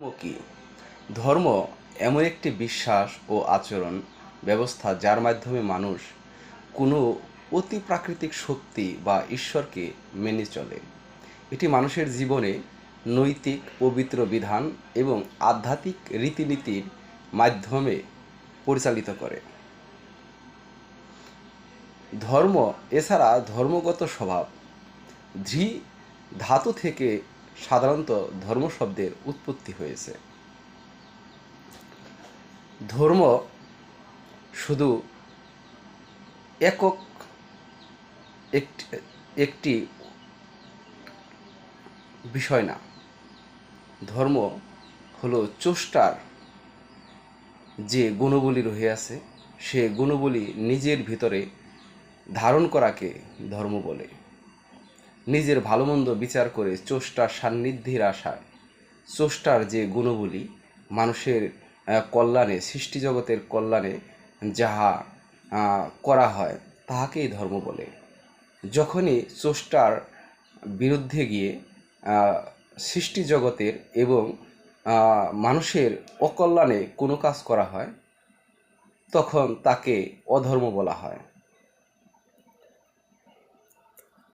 ধর্ম কি? ধর্ম এমন একটি বিশ্বাস ও আচরণ ব্যবস্থা যার মাধ্যমে মানুষ কোনো অতি প্রাকৃতিক শক্তি বা ঈশ্বরকে মেনে চলে। এটি মানুষের জীবনে নৈতিক পবিত্র বিধান এবং আধ্যাত্মিক রীতিনীতির মাধ্যমে পরিচালিত করে। ধর্ম এছাড়া ধর্মগত স্বভাব ধৃ ধাতু থেকে সাধারণত ধর্ম শব্দের উৎপত্তি হয়েছে। ধর্ম শুধু একক একটি একটি বিষয় না, ধর্ম হলো স্রষ্টার যে গুণবলী রহিয়াছে সে গুণবলী নিজের ভিতরে ধারণ করাকে ধর্ম বলে। নিজের ভালো মন্দ বিচার করে স্রষ্টার সান্নিধ্যের আশায় স্রষ্টার যে গুণবলী মানুষের কল্যাণে, সৃষ্টিজগতের কল্যাণে যাহা করা হয় তাহাকেই ধর্ম বলে। যখনই স্রষ্টার বিরুদ্ধে গিয়ে সৃষ্টিজগতের এবং মানুষের অকল্যাণে কোনো কাজ করা হয় তখন তাকে অধর্ম বলা হয়।